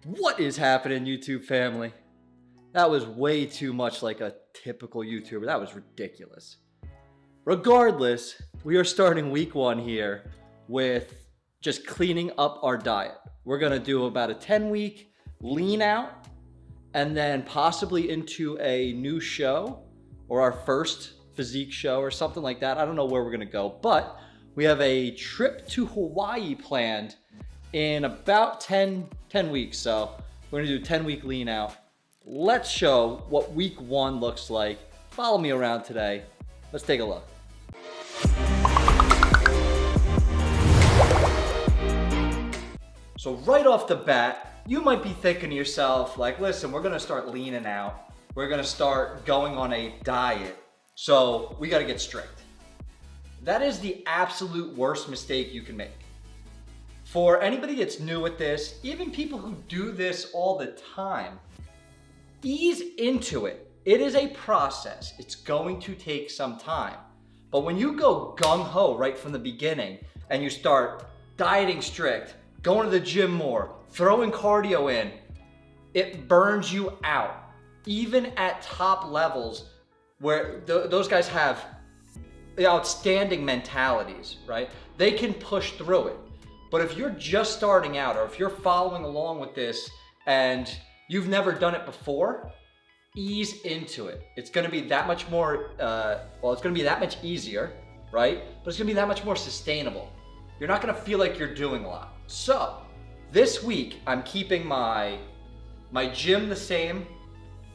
What is happening, YouTube family? That was way too much like a typical YouTuber. That was ridiculous. Regardless, we are starting week 1 here with just cleaning up our diet. We're going to do about a 10-week lean out and then possibly into a new show or our first physique show or something like that. I don't know where we're going to go, but we have a trip to Hawaii planned in about 10 weeks. So we're gonna do a 10-week lean out. Let's show what week 1 looks like. Follow me around today. Let's take a look. So right off the bat, you might be thinking to yourself, like, listen, we're gonna start leaning out. We're gonna start going on a diet. So we gotta get strict. That is the absolute worst mistake you can make. For anybody that's new at this, even people who do this all the time, ease into it. It is a process. It's going to take some time. But when you go gung-ho right from the beginning and you start dieting strict, going to the gym more, throwing cardio in, it burns you out. Even at top levels where those guys have outstanding mentalities, right? They can push through it. But if you're just starting out or if you're following along with this and you've never done it before, ease into it. It's gonna be that much more, it's gonna be that much easier, right? But it's gonna be that much more sustainable. You're not gonna feel like you're doing a lot. So this week, I'm keeping my gym the same.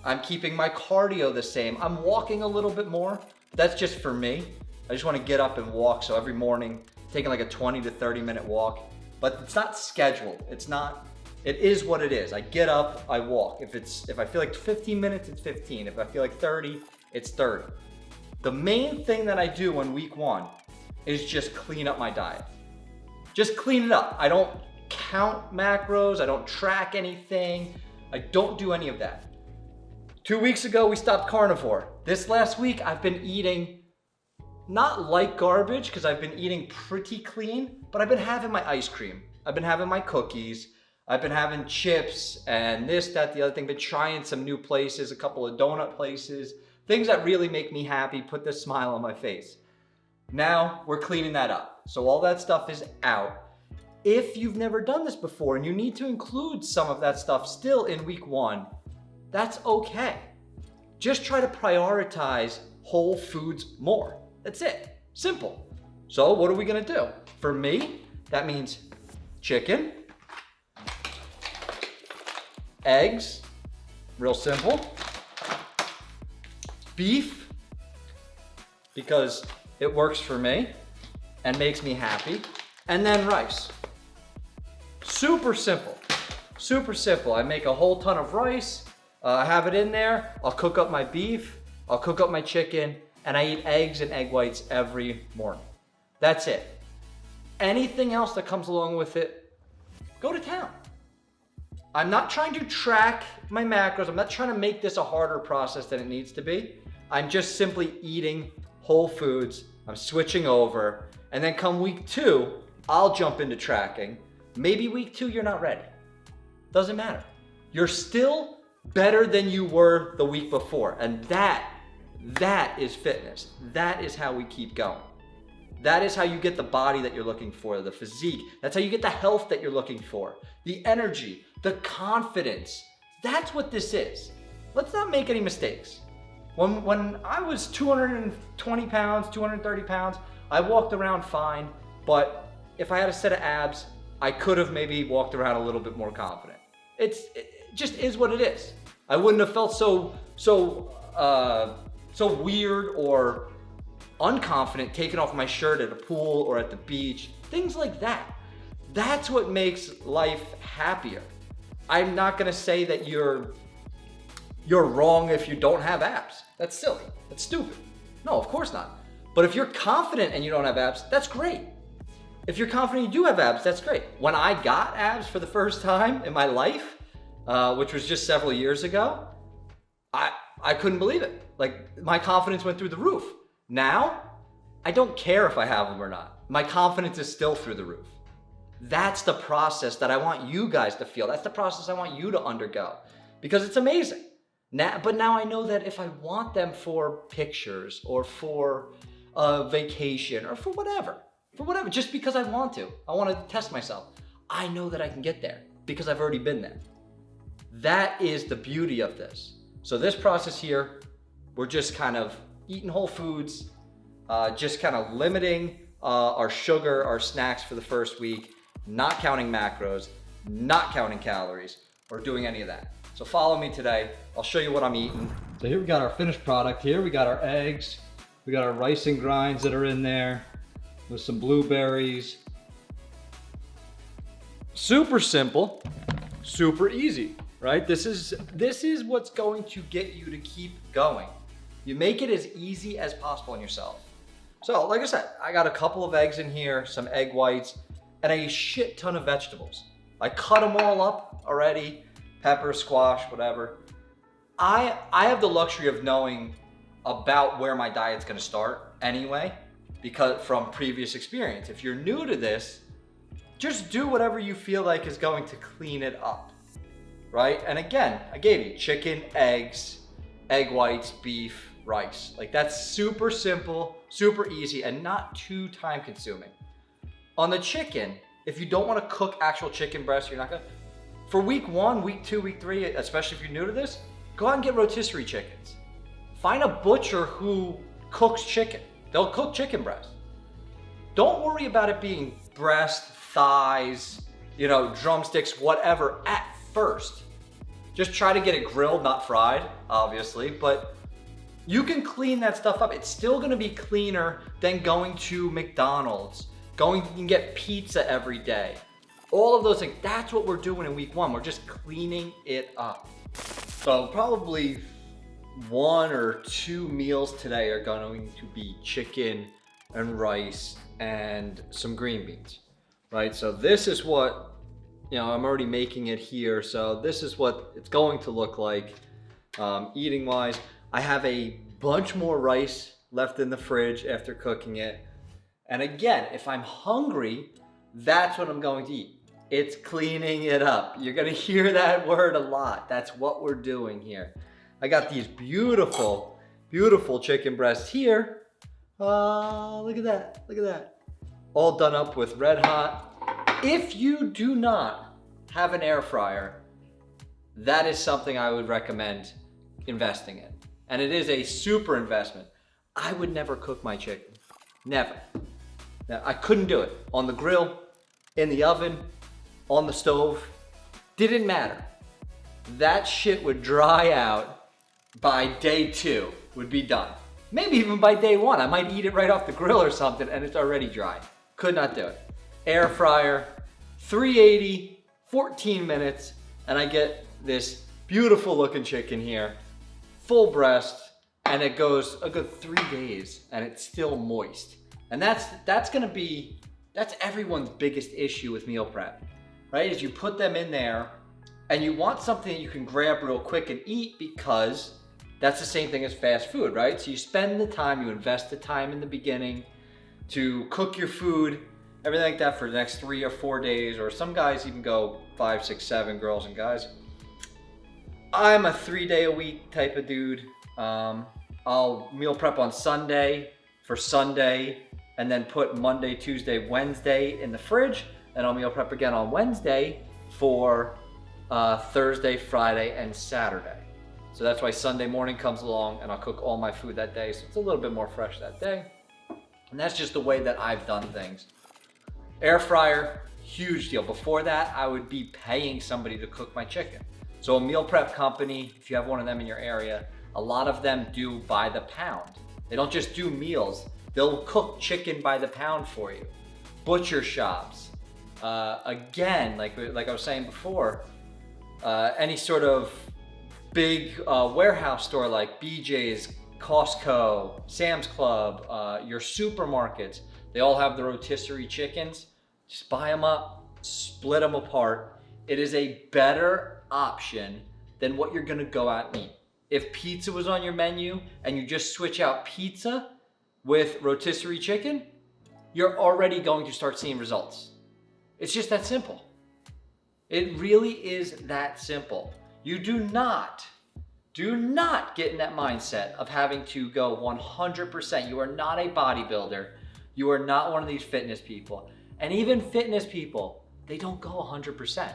I'm keeping my cardio the same. I'm walking a little bit more. That's just for me. I just wanna get up and walk. So every morning, taking like a 20 to 30 minute walk, but it's not scheduled. It is what it is. I get up, I walk. If I feel like 15 minutes, it's 15. If I feel like 30, it's 30. The main thing that I do on week 1 is just clean up my diet. Just clean it up. I don't count macros. I don't track anything. I don't do any of that. 2 weeks ago, we stopped carnivore. This last week, I've been eating not like garbage because I've been eating pretty clean, but I've been having my ice cream. I've been having my cookies. I've been having chips and this, that, the other thing. Been trying some new places, a couple of donut places, things that really make me happy, put this smile on my face. Now we're cleaning that up. So all that stuff is out. If you've never done this before and you need to include some of that stuff still in week 1, that's okay. Just try to prioritize whole foods more. That's it. Simple. So what are we gonna do? For me, that means chicken, eggs, real simple, beef, because it works for me and makes me happy, and then rice. Super simple, super simple. I make a whole ton of rice, I have it in there, I'll cook up my beef, I'll cook up my chicken, and I eat eggs and egg whites every morning. That's it. Anything else that comes along with it, go to town. I'm not trying to track my macros. I'm not trying to make this a harder process than it needs to be. I'm just simply eating whole foods. I'm switching over. And then come week 2, I'll jump into tracking. Maybe week 2, you're not ready. Doesn't matter. You're still better than you were the week before. And that is fitness. That is how we keep going. That is how you get the body that you're looking for, the physique. That's how you get the health that you're looking for, the energy, the confidence. That's what this is. Let's not make any mistakes. When I was 220 pounds, 230 pounds, I walked around fine, but if I had a set of abs, I could have maybe walked around a little bit more confident. It just is what it is. I wouldn't have felt so weird or unconfident taking off my shirt at a pool or at the beach, things like that. That's what makes life happier. I'm not gonna say that you're wrong if you don't have abs. That's silly, that's stupid. No, of course not. But if you're confident and you don't have abs, that's great. If you're confident you do have abs, that's great. When I got abs for the first time in my life, which was just several years ago, I couldn't believe it. Like, my confidence went through the roof. Now, I don't care if I have them or not. My confidence is still through the roof. That's the process that I want you guys to feel. That's the process I want you to undergo, because it's amazing. But now I know that if I want them for pictures or for a vacation or for whatever, just because I want to test myself, I know that I can get there because I've already been there. That is the beauty of this. So this process here, we're just kind of eating whole foods, just kind of limiting our sugar, our snacks for the first week, not counting macros, not counting calories, or doing any of that. So follow me today. I'll show you what I'm eating. So here we got our finished product. Here we got our eggs. We got our rice and grinds that are in there with some blueberries. Super simple, super easy, right? This is what's going to get you to keep going. You make it as easy as possible on yourself. So like I said, I got a couple of eggs in here, some egg whites, and a shit ton of vegetables. I cut them all up already. Pepper, squash, whatever. I have the luxury of knowing about where my diet's gonna start anyway, because from previous experience. If you're new to this, just do whatever you feel like is going to clean it up, right? And again, I gave you chicken, eggs, egg whites, beef, rice. Like that's super simple, super easy, and not too time consuming. On the chicken, if you don't wanna cook actual chicken breast, you're not gonna, for week 1, week 2, week 3, especially if you're new to this, go out and get rotisserie chickens. Find a butcher who cooks chicken. They'll cook chicken breast. Don't worry about it being breast, thighs, drumsticks, whatever at first. Just try to get it grilled, not fried, obviously, but you can clean that stuff up. It's still gonna be cleaner than going to McDonald's, you can get pizza every day. All of those things, that's what we're doing in week 1. We're just cleaning it up. So probably 1 or 2 meals today are going to be chicken and rice and some green beans, right? So this is what, I'm already making it here. So this is what it's going to look like eating wise. I have a bunch more rice left in the fridge after cooking it. And again, if I'm hungry, that's what I'm going to eat. It's cleaning it up. You're gonna hear that word a lot. That's what we're doing here. I got these beautiful, beautiful chicken breasts here. Look at that. All done up with red hot. If you do not have an air fryer, that is something I would recommend investing in. And it is a super investment. I would never cook my chicken, never. Now, I couldn't do it on the grill, in the oven, on the stove, didn't matter. That shit would dry out by day 2, would be done. Maybe even by day 1, I might eat it right off the grill or something and it's already dry. Could not do it. Air fryer, 380, 14 minutes, and I get this beautiful looking chicken here, full breast, and it goes a good 3 days and it's still moist. And that's everyone's biggest issue with meal prep. Right, is you put them in there and you want something that you can grab real quick and eat, because that's the same thing as fast food, right? So you spend the time, you invest the time in the beginning to cook your food, everything like that for the next 3 or 4 days, or some guys even go 5, 6, 7, girls and guys. I'm a 3-day-a-week type of dude. I'll meal prep on Sunday for Sunday, and then put Monday, Tuesday, Wednesday in the fridge. And I'll meal prep again on Wednesday for Thursday, Friday, and Saturday. So that's why Sunday morning comes along and I'll cook all my food that day. So it's a little bit more fresh that day. And that's just the way that I've done things. Air fryer, huge deal. Before that, I would be paying somebody to cook my chicken. So a meal prep company, if you have one of them in your area, a lot of them do by the pound. They don't just do meals. They'll cook chicken by the pound for you. Butcher shops. Again, like I was saying before, any sort of big warehouse store like BJ's, Costco, Sam's Club, your supermarkets, they all have the rotisserie chickens. Just buy them up, split them apart. It is a better option than what you're gonna go out and eat. If pizza was on your menu and you just switch out pizza with rotisserie chicken, you're already going to start seeing results. It's just that simple. It really is that simple. You do not get in that mindset of having to go 100%. You are not a bodybuilder. You are not one of these fitness people. And even fitness people, they don't go 100%.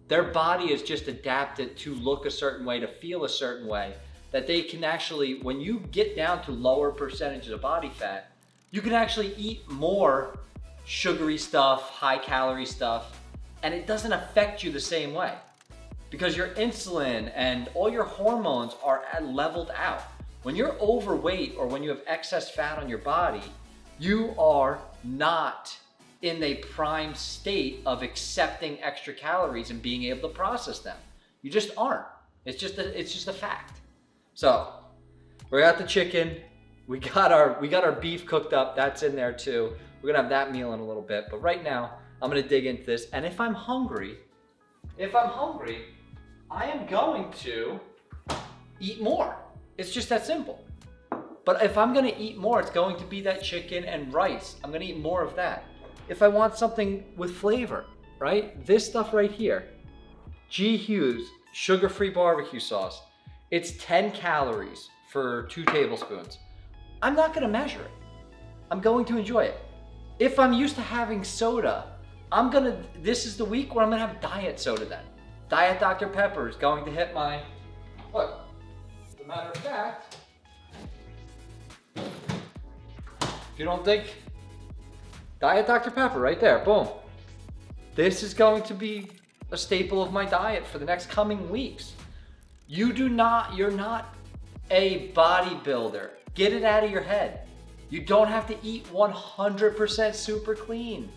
Their body is just adapted to look a certain way, to feel a certain way, that they can actually, when you get down to lower percentages of body fat, you can actually eat more sugary stuff, high calorie stuff, and it doesn't affect you the same way because your insulin and all your hormones are leveled out. When you're overweight or when you have excess fat on your body, you are not in a prime state of accepting extra calories and being able to process them. You just aren't. It's just a fact. So we got the chicken. We got our beef cooked up. That's in there too. We're gonna have that meal in a little bit. But right now, I'm gonna dig into this. And if I'm hungry, I am going to eat more. It's just that simple. But if I'm gonna eat more, it's going to be that chicken and rice. I'm gonna eat more of that. If I want something with flavor, right? This stuff right here, G. Hughes sugar-free barbecue sauce. It's 10 calories for 2 tablespoons. I'm not gonna measure it. I'm going to enjoy it. If I'm used to having soda, this is the week where I'm gonna have diet soda then. Diet Dr. Pepper is going to hit my, look, as a matter of fact, if you don't think, Diet Dr. Pepper right there, boom. This is going to be a staple of my diet for the next coming weeks. You're not a bodybuilder. Get it out of your head. You don't have to eat 100% super clean.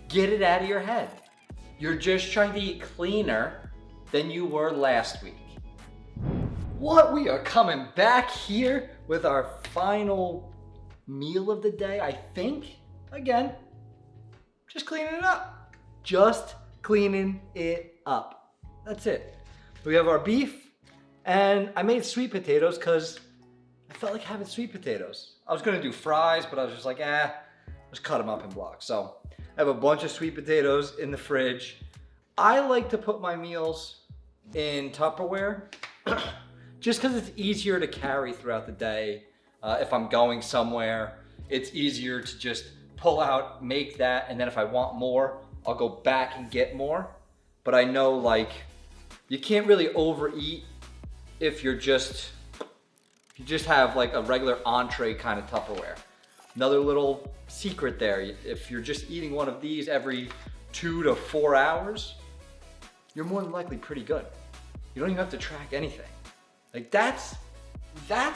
Get it out of your head. You're just trying to eat cleaner than you were last week. What? We are coming back here with our final meal of the day, I think. Again, just cleaning it up. Just cleaning it up. That's it. We have our beef, and I made sweet potatoes because I felt like having sweet potatoes. I was gonna do fries, but I was just like, let's cut them up in blocks. So I have a bunch of sweet potatoes in the fridge. I like to put my meals in Tupperware just because it's easier to carry throughout the day. If I'm going somewhere, it's easier to just pull out, make that, and then if I want more, I'll go back and get more. But I know like you can't really overeat if you just have like a regular entree kind of Tupperware. Another little secret there, if you're just eating one of these every 2 to 4 hours, you're more than likely pretty good. You don't even have to track anything. Like that's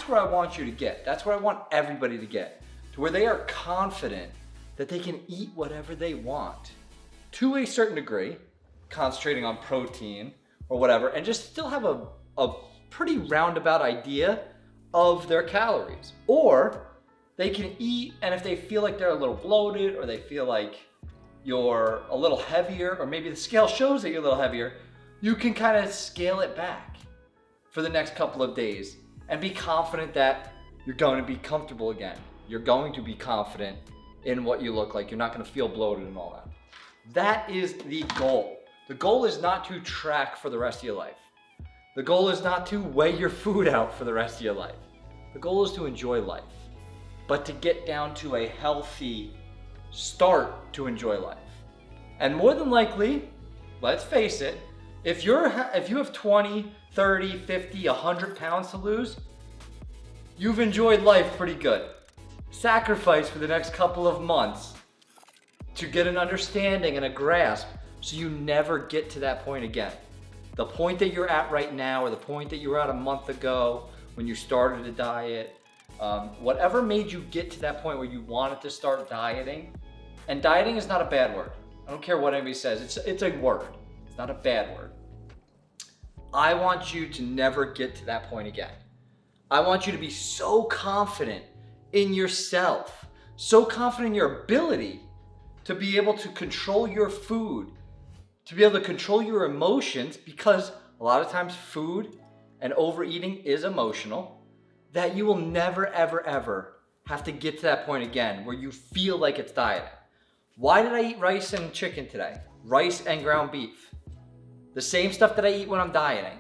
where I want you to get. That's where I want everybody to get, to where they are confident that they can eat whatever they want to a certain degree, concentrating on protein or whatever, and just still have a pretty roundabout idea of their calories. Or they can eat, and if they feel like they're a little bloated, or they feel like you're a little heavier, or maybe the scale shows that you're a little heavier, you can kind of scale it back for the next couple of days and be confident that you're going to be comfortable again. You're going to be confident in what you look like. You're not going to feel bloated and all that. That is the goal. The goal is not to track for the rest of your life. The goal is not to weigh your food out for the rest of your life. The goal is to enjoy life, but to get down to a healthy start to enjoy life. And more than likely, let's face it, if you have 20, 30, 50, 100 pounds to lose, you've enjoyed life pretty good. Sacrifice for the next couple of months to get an understanding and a grasp so you never get to that point again. The point that you're at right now, or the point that you were at a month ago when you started a diet, whatever made you get to that point where you wanted to start dieting, and dieting is not a bad word. I don't care what anybody says, it's a word. It's not a bad word. I want you to never get to that point again. I want you to be so confident in yourself, so confident in your ability to be able to control your food, to be able to control your emotions, because a lot of times food and overeating is emotional, that you will never, ever, ever have to get to that point again where you feel like it's dieting. Why did I eat rice and chicken today? rice and ground beef. The same stuff that I eat when I'm dieting.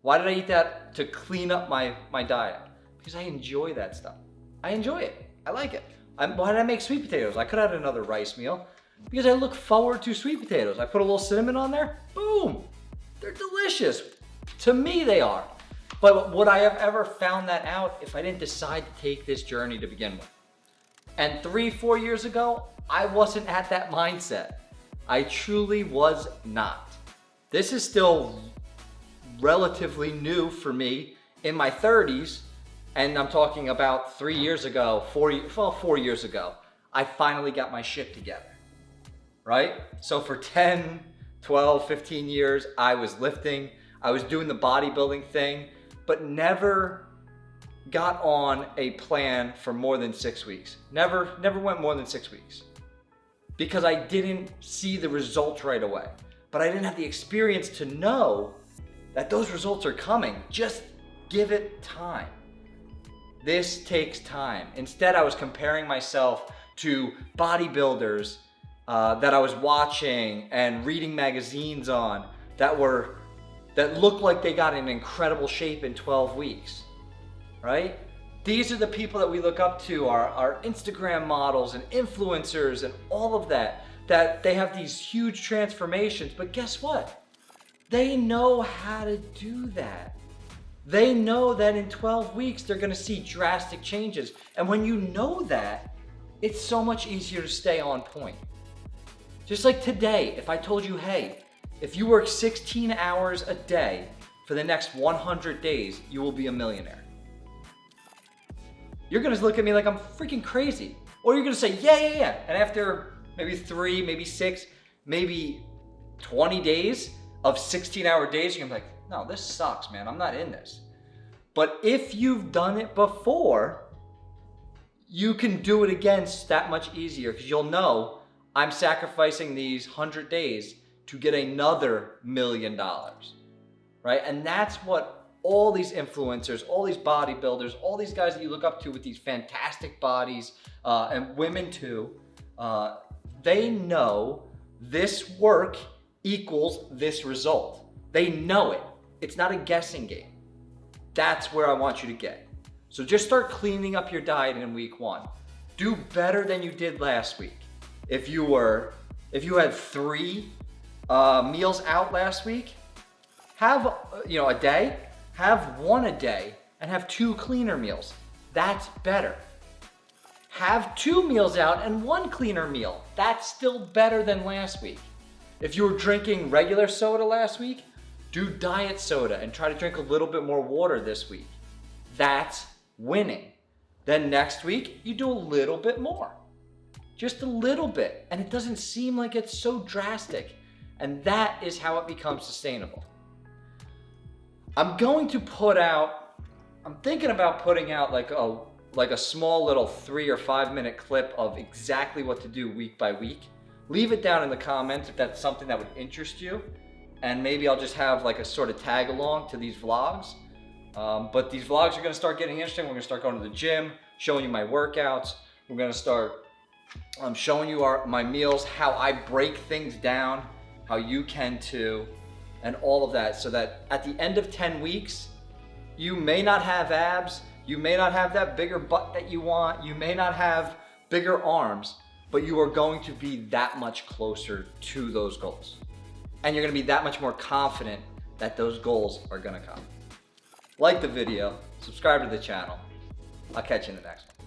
Why did I eat that? To clean up my diet. Because I enjoy that stuff. I enjoy it. I like it. Why did I make sweet potatoes? I could have had another rice meal. Because I look forward to sweet potatoes. I put a little cinnamon on there. Boom. They're delicious. To me, they are. But would I have ever found that out if I didn't decide to take this journey to begin with? And 3-4 years ago, I wasn't at that mindset. I truly was not. This is still relatively new for me in my 30s. And I'm talking about 3 years ago, 4 years ago, I finally got my shit together, right? So for 10, 12, 15 years, I was lifting, I was doing the bodybuilding thing, but never got on a plan for more than 6 weeks. Never went more than 6 weeks because I didn't see the results right away. But I didn't have the experience to know that those results are coming. Just give it time. This takes time. Instead, I was comparing myself to bodybuilders that I was watching and reading magazines on that looked like they got in incredible shape in 12 weeks, right? These are the people that we look up to, our Instagram models and influencers and all of that they have these huge transformations. But guess what? They know how to do that. They know that in 12 weeks, they're gonna see drastic changes. And when you know that, it's so much easier to stay on point. Just like today, if I told you, hey, if you work 16 hours a day for the next 100 days, you will be a millionaire. You're gonna look at me like I'm freaking crazy. Or you're gonna say, yeah. And after maybe 3, maybe 6, maybe 20 days of 16-hour days, you're gonna be like, no, this sucks, man. I'm not in this. But if you've done it before, you can do it again that much easier because you'll know I'm sacrificing these 100 days to get another $1 million, right? And that's what all these influencers, all these bodybuilders, all these guys that you look up to with these fantastic bodies, and women too, they know this work equals this result. They know it. It's not a guessing game. That's where I want you to get. So just start cleaning up your diet in week 1. Do better than you did last week. If you had 3 meals out last week, have a day, have 1 a day and have 2 cleaner meals. That's better. Have 2 meals out and 1 cleaner meal. That's still better than last week. If you were drinking regular soda last week, do diet soda and try to drink a little bit more water this week. That's winning. Then next week, you do a little bit more. Just a little bit. And it doesn't seem like it's so drastic. And that is how it becomes sustainable. I'm thinking about putting out like a small little 3 or 5 minute clip of exactly what to do week by week. Leave it down in the comments if that's something that would interest you. And maybe I'll just have like a sort of tag along to these vlogs. But these vlogs are gonna start getting interesting. We're gonna start going to the gym, showing you my workouts. We're gonna start showing you my meals, how I break things down, how you can too, and all of that, so that at the end of 10 weeks, you may not have abs, you may not have that bigger butt that you want, you may not have bigger arms, but you are going to be that much closer to those goals. And you're gonna be that much more confident that those goals are gonna come. Like the video, subscribe to the channel. I'll catch you in the next one.